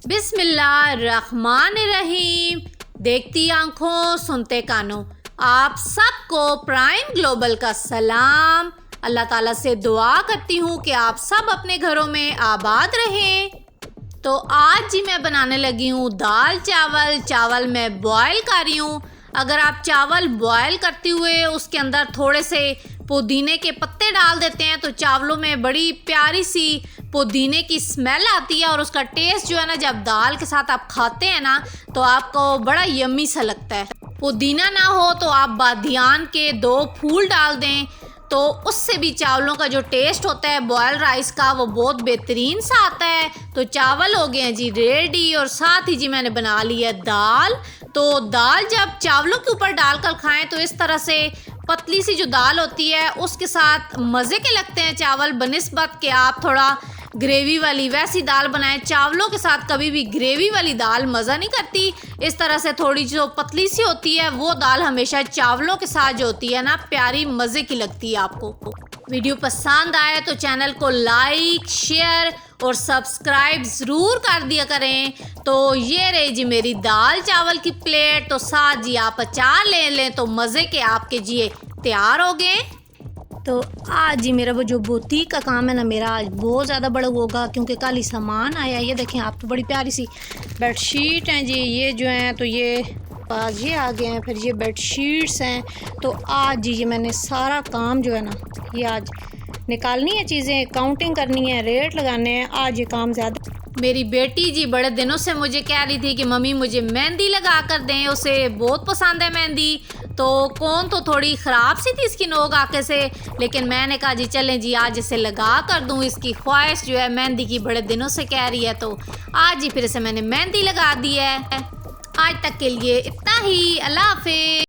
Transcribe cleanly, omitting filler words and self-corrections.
बिस्मिल्लाहिर्रहमानिर्रहीम। देखती आंखों सुनते कानों, आप सबको प्राइम ग्लोबल का सलाम। अल्लाह ताला से दुआ करती हूँ कि आप सब अपने घरों में आबाद रहें। तो आज जी मैं बनाने लगी हूँ दाल चावल। चावल मैं बॉयल कर रही हूँ। अगर आप चावल बॉयल करते हुए उसके अंदर थोड़े से पुदीने के पत्ते डाल देते हैं तो चावलों में बड़ी प्यारी सी पुदीने की स्मेल आती है और उसका टेस्ट जो है ना, जब दाल के साथ आप खाते हैं ना तो आपको बड़ा यम्मी सा लगता है। पुदीना ना हो तो आप बादियान के 2 फूल डाल दें तो उससे भी चावलों का जो टेस्ट होता है बॉयल राइस का वो बहुत बेहतरीन सा आता है। तो चावल हो गए हैं जी रेडी, और साथ ही जी मैंने बना ली है दाल। तो दाल जब चावलों के ऊपर डालकर खाएं तो इस तरह से पतली सी जो दाल होती है उसके साथ मज़े के लगते हैं चावल, बनिस्बत के आप थोड़ा ग्रेवी वाली वैसी दाल बनाएं। चावलों के साथ कभी भी ग्रेवी वाली दाल मज़ा नहीं करती। इस तरह से थोड़ी जो पतली सी होती है वो दाल हमेशा चावलों के साथ जो होती है ना, प्यारी मज़े की लगती है आपको। वीडियो पसंद आए तो चैनल को लाइक शेयर और सब्सक्राइब ज़रूर कर दिया करें। तो ये रही जी मेरी दाल चावल की प्लेट। तो साथ जी आप अचार ले लें तो मज़े के आपके जी तैयार हो गए। तो आज जी मेरा वो जो बुटीक का काम है ना, मेरा आज बहुत ज़्यादा बड़ा होगा क्योंकि कल ही सामान आया। ये देखें आप, तो बड़ी प्यारी सी बेडशीट हैं जी, ये जो हैं तो ये आज ये आ गए हैं, फिर ये बेडशीट्स हैं। तो आज जी ये मैंने सारा काम जो है ना, ये आज निकालनी है चीज़ें, काउंटिंग करनी है, रेट लगाने हैं। आज ये काम ज़्यादा। मेरी बेटी जी बड़े दिनों से मुझे कह रही थी कि मम्मी मुझे मेहंदी लगा कर दें, उसे बहुत पसंद है मेहंदी। तो कौन तो थोड़ी ख़राब सी थी इसकी नोक आके से, लेकिन मैंने कहा जी चलें जी आज इसे लगा कर दूं। इसकी ख्वाहिश जो है मेहंदी की बड़े दिनों से कह रही है, तो आज ही फिर से मैंने मेहंदी लगा दी है। आज तक के लिए इतना ही। अल्लाह हाफिज़।